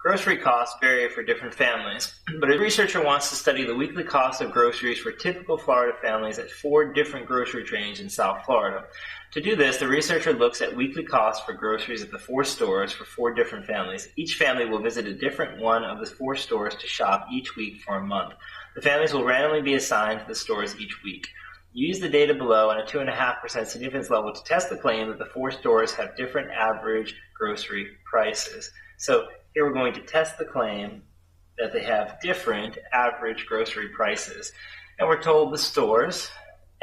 Grocery costs vary for different families, but a researcher wants to study the weekly cost of groceries for typical Florida families at 4 different grocery chains in South Florida. To do this, the researcher looks at weekly costs for groceries at the 4 stores for 4 different families. Each family will visit a different one of the 4 stores to shop each week for a month. The families will randomly be assigned to the stores each week. Use the data below on a 2.5% significance level to test the claim that the 4 stores have different average grocery prices. So here we're going to test the claim that they have different average grocery prices. And we're told the stores,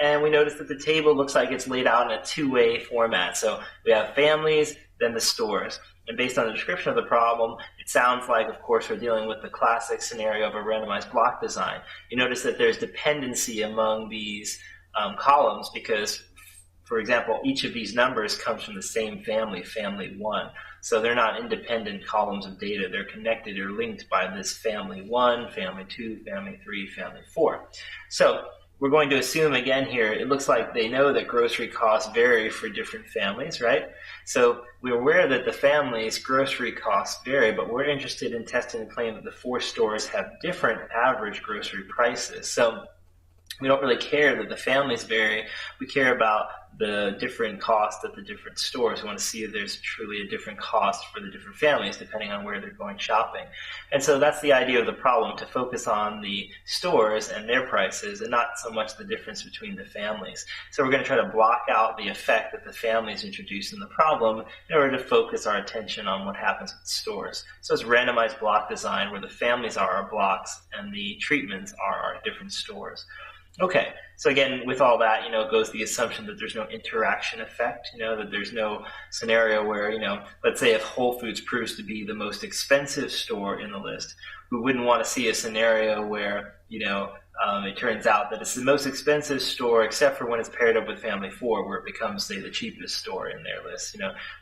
and we notice that the table looks like it's laid out in a 2-way format. So we have families, then the stores. And based on the description of the problem, it sounds like, of course, we're dealing with the classic scenario of a randomized block design. You notice that there's dependency among these columns because, for example, each of these numbers comes from the same family, family 1. So they're not independent columns of data. They're connected or linked by this family 1, family 2, family 3, family 4. So we're going to assume again here, it looks like they know that grocery costs vary for different families, right? So we're aware that the families' grocery costs vary, but we're interested in testing the claim that the 4 stores have different average grocery prices. So we don't really care that the families vary. We care about the different costs at the different stores. We want to see if there's truly a different cost for the different families depending on where they're going shopping. And so that's the idea of the problem, to focus on the stores and their prices and not so much the difference between the families. So we're going to try to block out the effect that the families introduce in the problem in order to focus our attention on what happens with the stores. So it's randomized block design where the families are our blocks and the treatments are our different stores. Okay, so again, with all that, goes the assumption that there's no interaction effect, that there's no scenario where, let's say if Whole Foods proves to be the most expensive store in the list, we wouldn't want to see a scenario where, it turns out that it's the most expensive store except for when it's paired up with family 4, where it becomes, say, the cheapest store in their list.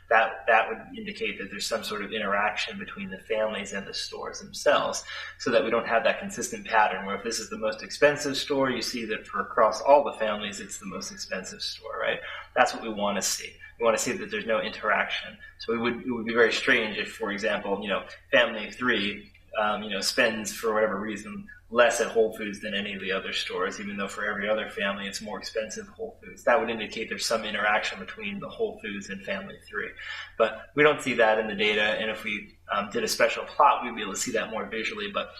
That would indicate that there's some sort of interaction between the families and the stores themselves, so that we don't have that consistent pattern where if this is the most expensive store, you see that for across all the families, it's the most expensive store, right? That's what we want to see. We want to see that there's no interaction. So it would be very strange if, for example, family 3, spends for whatever reason less at Whole Foods than any of the other stores, even though for every other family it's more expensive Whole Foods. That would indicate there's some interaction between the Whole Foods and family 3. But we don't see that in the data, and if we did a special plot, we'd be able to see that more visually. But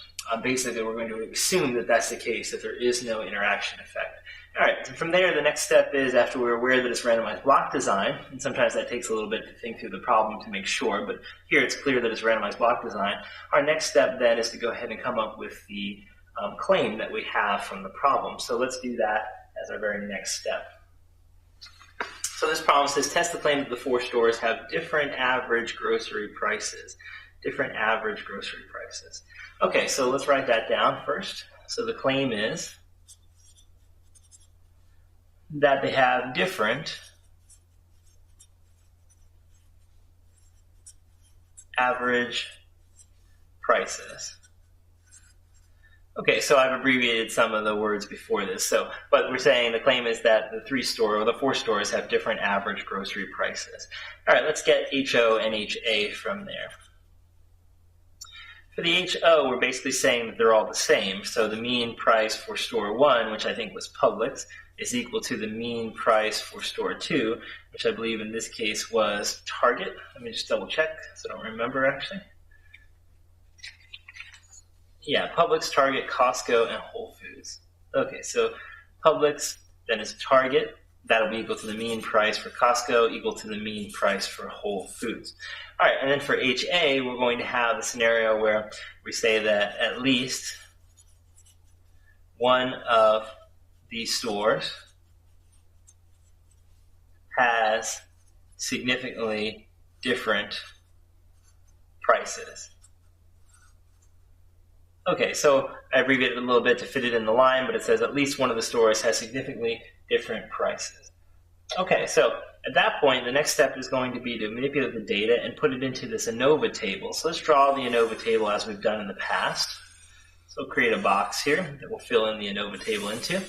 basically we're going to assume that that's the case, that there is no interaction effect. All right, so from there, the next step is, after we're aware that it's randomized block design, and sometimes that takes a little bit to think through the problem to make sure, but here it's clear that it's randomized block design. Our next step then is to go ahead and come up with the claim that we have from the problem. So let's do that as our very next step. So this problem says, test the claim that the 4 stores have different average grocery prices. Different average grocery prices. Okay, so let's write that down first. So the claim is that they have different average prices. Okay, so I've abbreviated some of the words before this. But we're saying the claim is that the 4 stores have different average grocery prices. All right, let's get HO and HA from there. For the HO, we're basically saying that they're all the same. So the mean price for store 1, which I think was Publix, is equal to the mean price for store 2, which I believe in this case was Target. Let me just double check, so I don't remember actually. Yeah, Publix, Target, Costco, and Whole Foods. Okay, so Publix, then is Target. That'll be equal to the mean price for Costco, equal to the mean price for Whole Foods. All right, and then for HA, we're going to have a scenario where we say that at least one of these stores has significantly different prices. Okay, so I abbreviated it a little bit to fit it in the line, but it says at least one of the stores has significantly different prices. Okay, so at that point, the next step is going to be to manipulate the data and put it into this ANOVA table. So let's draw the ANOVA table as we've done in the past. So we'll create a box here that we'll fill in the ANOVA table into.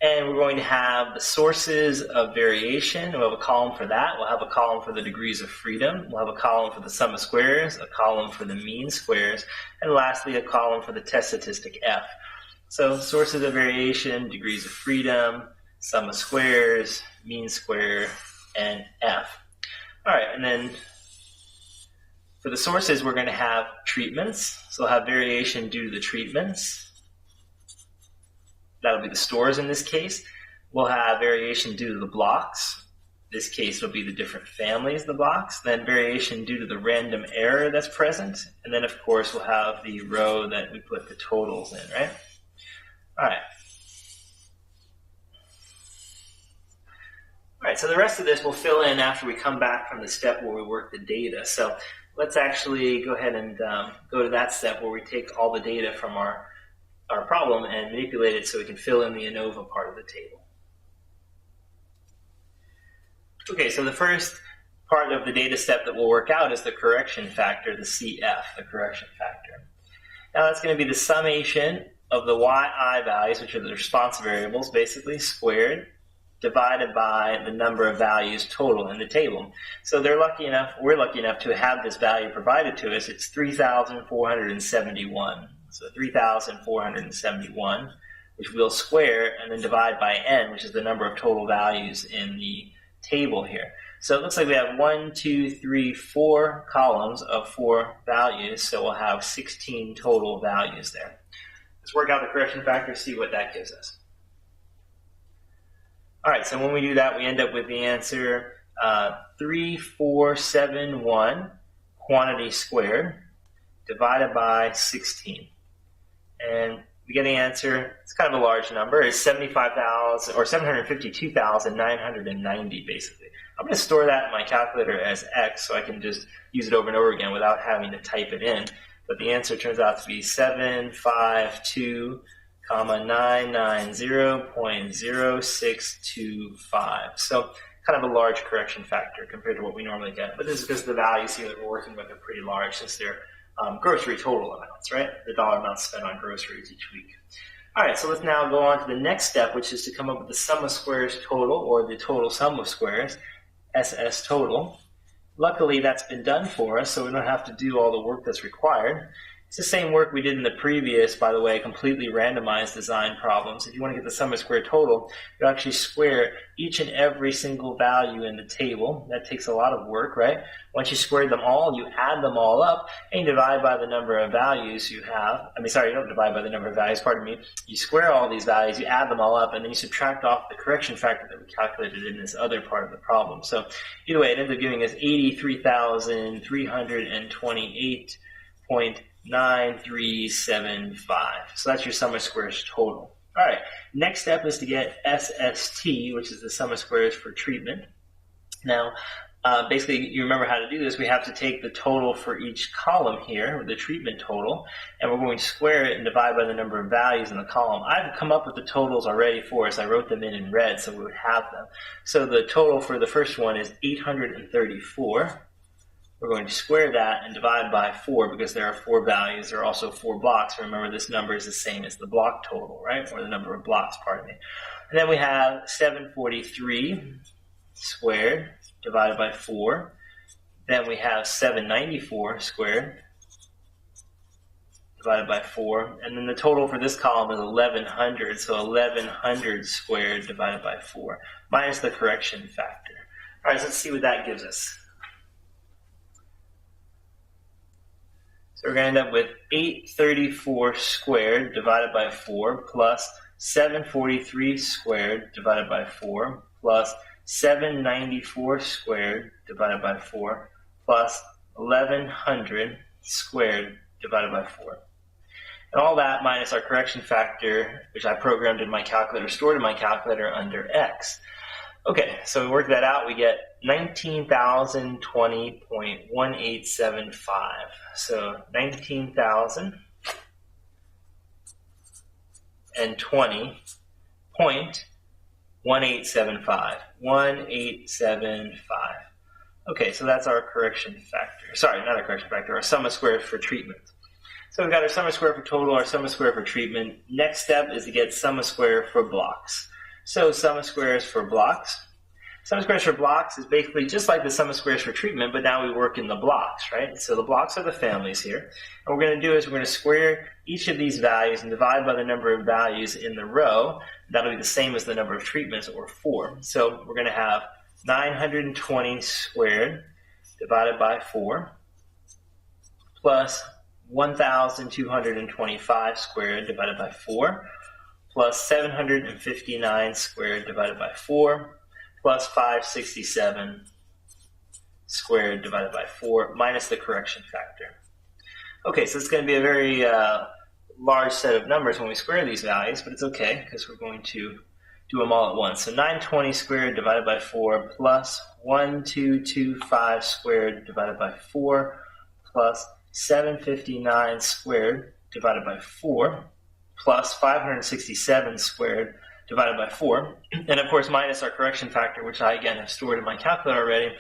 And we're going to have the sources of variation. We'll have a column for that. We'll have a column for the degrees of freedom. We'll have a column for the sum of squares, a column for the mean squares, and lastly, a column for the test statistic F. So sources of variation, degrees of freedom, sum of squares, mean square, and F. All right, and then for the sources, we're going to have treatments. So we'll have variation due to the treatments. That'll be the stores in this case. We'll have variation due to the blocks. In this case, it'll be the different families of the blocks. Then variation due to the random error that's present. And then, of course, we'll have the row that we put the totals in, right? All right. All right, so the rest of this we'll fill in after we come back from the step where we work the data. So let's actually go ahead and go to that step where we take all the data from our problem and manipulate it so we can fill in the ANOVA part of the table. Okay, so the first part of the data step that we'll work out is the correction factor, the CF, the correction factor. Now that's going to be the summation of the yi values, which are the response variables, basically, squared, divided by the number of values total in the table. So we're lucky enough to have this value provided to us. It's 3,471. So 3,471, which we'll square and then divide by n, which is the number of total values in the table here. So it looks like we have 1, 2, 3, 4 columns of 4 values, so we'll have 16 total values there. Let's work out the correction factor, see what that gives us. All right, so when we do that, we end up with the answer 3471 quantity squared divided by 16. And we get the answer, it's kind of a large number, it's 75,000 or 752,990 basically. I'm going to store that in my calculator as x so I can just use it over and over again without having to type it in. But the answer turns out to be 752,990.0625. So kind of a large correction factor compared to what we normally get. But this is because the values here that we're working with are pretty large since they're grocery total amounts, right? The dollar amounts spent on groceries each week. All right, so let's now go on to the next step, which is to come up with the sum of squares total, or the total sum of squares, SS total. Luckily, that's been done for us, so we don't have to do all the work that's required. It's the same work we did in the previous, by the way, completely randomized design problems. If you want to get the sum of square total, you actually square each and every single value in the table. That takes a lot of work, right? Once you square them all, you add them all up, and you divide by the number of values you have. You don't divide by the number of values, pardon me. You square all these values, you add them all up, and then you subtract off the correction factor that we calculated in this other part of the problem. So either way, it ends up giving us 83,328.9375. So that's your sum of squares total. All right, next step is to get SST, which is the sum of squares for treatment. Now, basically, you remember how to do this. We have to take the total for each column here, the treatment total, and we're going to square it and divide by the number of values in the column. I've come up with the totals already for us. I wrote them in red so we would have them. So the total for the first one is 834. We're going to square that and divide by 4 because there are 4 values. There are also 4 blocks. Remember, this number is the same as the block total, right? Or the number of blocks, pardon me. And then we have 743 squared divided by 4. Then we have 794 squared divided by 4. And then the total for this column is 1100. So 1100 squared divided by 4 minus the correction factor. All right, so let's see what that gives us. So we're going to end up with 834 squared divided by 4 plus 743 squared divided by 4 plus 794 squared divided by 4 plus 1100 squared divided by 4. And all that minus our correction factor, which I programmed in my calculator, stored in my calculator under x. Okay, so we work that out, we get 19,020.1875. So 19,020.1875. 1875. Okay, so that's our correction factor. Sorry, not our correction factor, our sum of squares for treatment. So we've got our sum of square for total, our sum of square for treatment. Next step is to get sum of square for blocks. So sum of squares for blocks. Sum of squares for blocks is basically just like the sum of squares for treatment, but now we work in the blocks, right? So the blocks are the families here. And what we're going to do is we're going to square each of these values and divide by the number of values in the row. That'll be the same as the number of treatments, or 4. So we're going to have 920 squared divided by 4 plus 1,225 squared divided by 4 plus 759 squared divided by 4 plus 567 squared divided by 4 minus the correction factor. Okay, so it's going to be a very large set of numbers when we square these values, but it's okay because we're going to do them all at once. So 920 squared divided by 4 plus 1225 squared divided by 4 plus 759 squared divided by 4 plus 567 squared divided by 4, and of course minus our correction factor, which I again have stored in my calculator already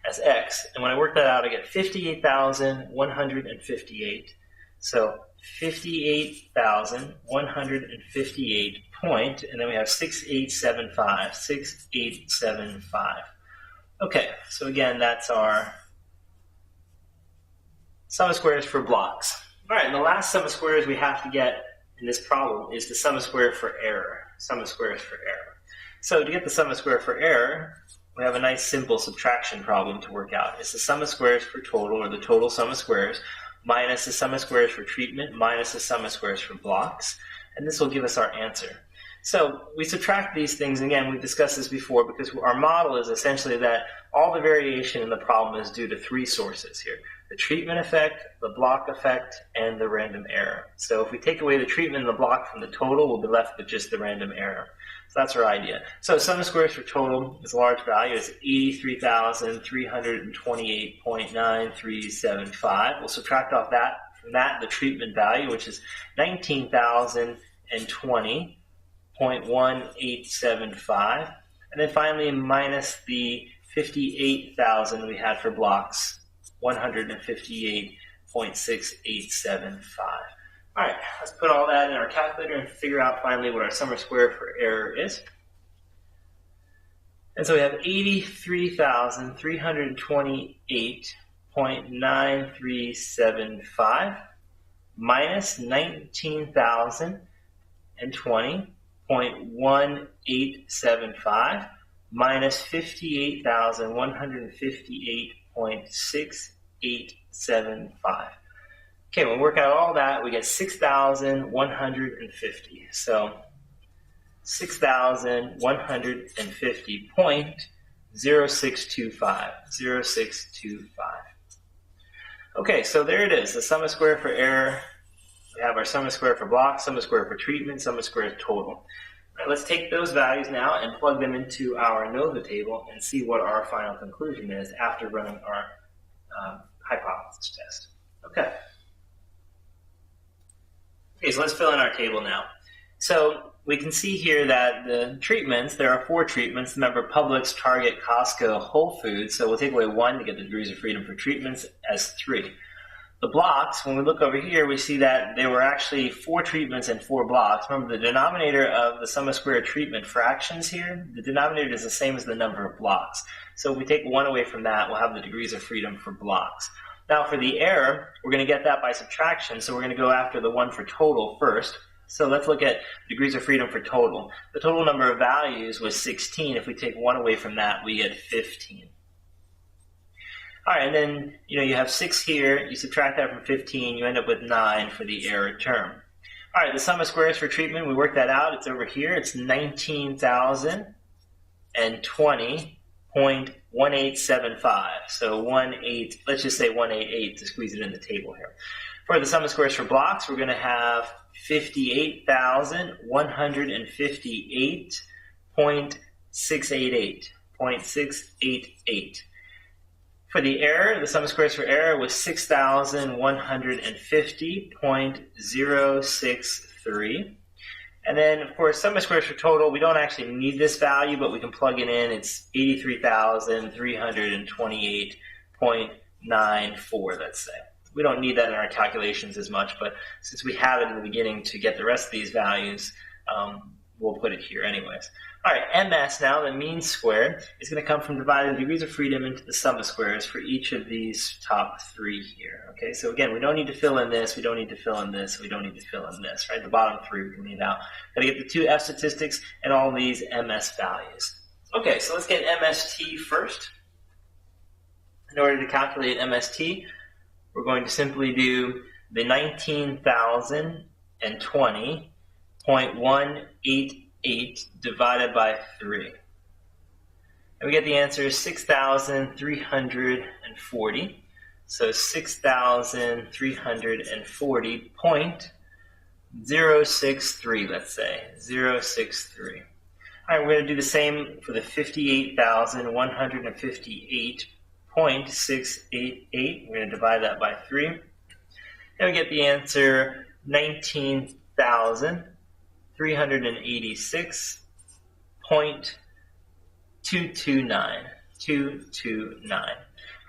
as x. And when I work that out, I get 58,158. So 58,158 point, and then we have 6875, 6875. Okay, so again, that's our sum of squares for blocks. All right, and the last sum of squares we have to get in this problem is the sum of squares for error. Sum of squares for error. So to get the sum of square for error, we have a nice simple subtraction problem to work out. It's the sum of squares for total, or the total sum of squares, minus the sum of squares for treatment, minus the sum of squares for blocks, and this will give us our answer. So we subtract these things, and again, we've discussed this before, because our model is essentially that all the variation in the problem is due to 3 sources here: the treatment effect, the block effect, and the random error. So if we take away the treatment and the block from the total, we'll be left with just the random error. So that's our idea. So sum of squares for total is a large value. It's 83,328.9375. We'll subtract off that from that the treatment value, which is 19,020.1875. And then finally minus the 58,000 we had for blocks, 158.6875. All right, let's put all that in our calculator and figure out finally what our sum of square for error is. And so we have 83,328.9375 minus 19,020.1875 minus 58,158.6875. Okay, when we work out all that, we get 6,150. So 6,150.0625. 0625. Okay, so there it is. The sum of square for error. We have our sum of square for blocks, sum of square for treatment, sum of square total. All right, let's take those values now and plug them into our ANOVA table and see what our final conclusion is after running our hypothesis test. Okay. Okay, so let's fill in our table now. So we can see here that the treatments, there are 4 treatments. Remember, Publix, Target, Costco, Whole Foods. So we'll take away 1 to get the degrees of freedom for treatments as 3. The blocks, when we look over here, we see that there were actually 4 treatments and 4 blocks. Remember, the denominator of the sum of square treatment fractions here, the denominator is the same as the number of blocks. So if we take 1 away from that, we'll have the degrees of freedom for blocks. Now for the error, we're going to get that by subtraction, so we're going to go after the one for total first. So let's look at degrees of freedom for total. The total number of values was 16. If we take 1 away from that, we get 15. All right, and then you have 6 here. You subtract that from 15, you end up with 9 for the error term. All right, the sum of squares for treatment, we work that out. It's over here. It's 19,020.1875. So 18, let's just say 188 to squeeze it in the table here. For the sum of squares for blocks, we're going to have 58,158.688. For the error, the sum of squares for error was 6,150.063. And then, of course, sum of squares for total, we don't actually need this value, but we can plug it in. It's 83,328.94, let's say. We don't need that in our calculations as much, but since we have it in the beginning to get the rest of these values, we'll put it here anyways. All right, MS now, the mean squared, is going to come from dividing degrees of freedom into the sum of squares for each of these top three here. Okay, so again, we don't need to fill in this, we don't need to fill in this, we don't need to fill in this, right? The bottom three we can leave out. Got to get the two F statistics and all these MS values. Okay, so let's get MST first. In order to calculate MST, we're going to simply do the 19,020.188 divided by 3. And we get the answer 6,340. So 6,340.063, let's say, 063. All right, we're going to do the same for the 58,158.688. We're going to divide that by 3. And we get the answer 19,386.229. 229.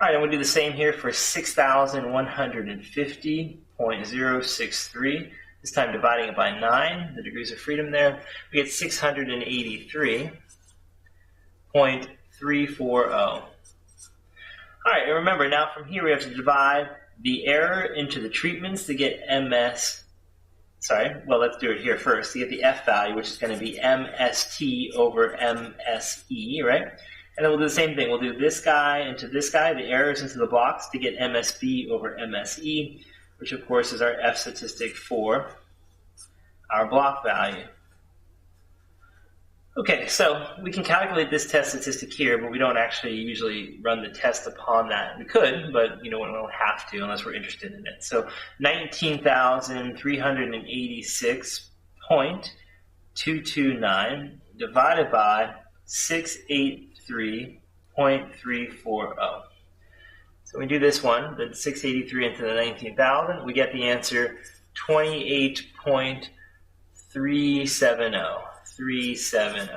All right, and we'll do the same here for 6,150.063. This time dividing it by 9, the degrees of freedom there. We get 683.340. All right, and remember, now from here we have to divide the error into the treatments to get MS. Sorry, well, let's do it here first. To get the F value, which is going to be MST over MSE, right? And then we'll do the same thing. We'll do this guy into this guy, the errors into the blocks to get MSB over MSE, which of course is our F statistic for our block value. Okay, so we can calculate this test statistic here, but we don't actually usually run the test upon that. We could, but we don't have to unless we're interested in it. So 19,386.229 divided by 683.340. So we do this one, the 683 into the 19,000, we get the answer 28.370. 370.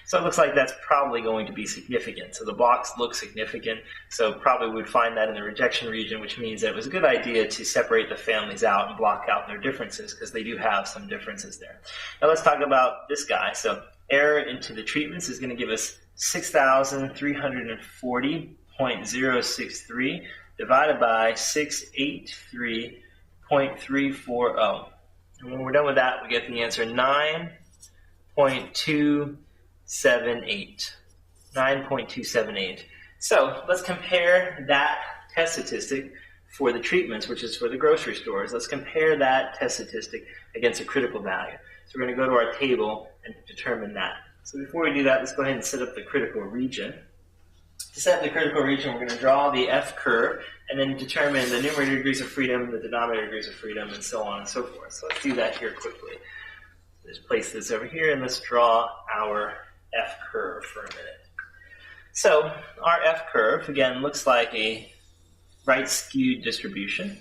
So it looks like that's probably going to be significant. So the blocks look significant, so probably we'd find that in the rejection region, which means that it was a good idea to separate the families out and block out their differences, because they do have some differences there. Now let's talk about this guy. So error into the treatments is going to give us 6,340.063 divided by 683.340. And when we're done with that, we get the answer 9.278. 9.278. So let's compare that test statistic for the treatments, which is for the grocery stores. Let's compare that test statistic against a critical value. So we're going to go to our table and determine that. So before we do that, let's go ahead and set up the critical region. To set up the critical region, we're going to draw the F curve and then determine the numerator degrees of freedom, the denominator degrees of freedom, and so on and so forth. So let's do that here quickly. Just place this over here and let's draw our F curve for a minute. So our F curve, again, looks like a right skewed distribution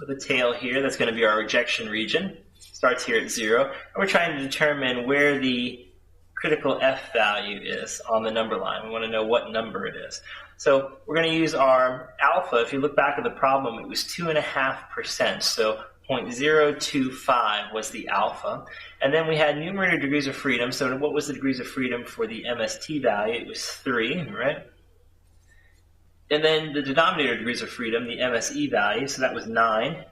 with a tail here. That's going to be our rejection region. Starts here at 0. And we're trying to determine where the critical F value is on the number line. We want to know what number it is. So we're going to use our alpha. If you look back at the problem, it was 2.5%. So 0.025 was the alpha. And then we had numerator degrees of freedom. So what was the degrees of freedom for the MST value? It was 3, right? And then the denominator degrees of freedom, the MSE value, so that was 9.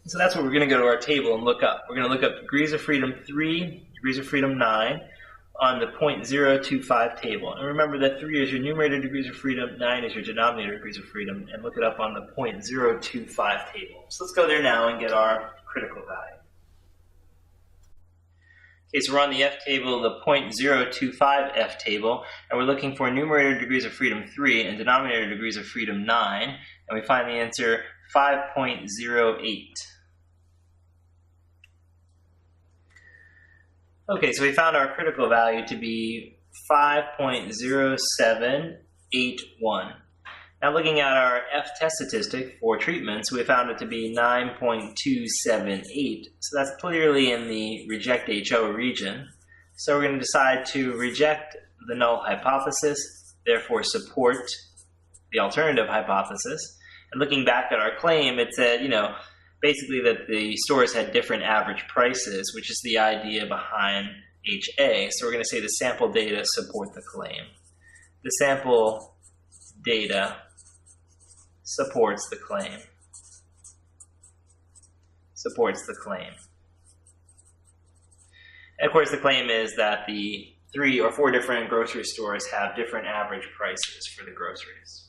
So that's what we're going to go to our table and look up. We're going to look up degrees of freedom 3, degrees of freedom 9 on the 0.025 table. And remember that 3 is your numerator degrees of freedom, 9 is your denominator degrees of freedom, and look it up on the 0.025 table. So let's go there now and get our critical value. Okay, so we're on the F table, the 0.025 F table, and we're looking for numerator degrees of freedom 3 and denominator degrees of freedom 9, and we find the answer 5.08. Okay, so we found our critical value to be 5.0781. Now looking at our F test statistic for treatments, we found it to be 9.278. So that's clearly in the reject HO region. So we're going to decide to reject the null hypothesis, therefore support the alternative hypothesis. And looking back at our claim, it said, basically that the stores had different average prices, which is the idea behind HA. So we're going to say the sample data support the claim. The sample data supports the claim. Supports the claim. And of course, the claim is that the 3 or 4 different grocery stores have different average prices for the groceries.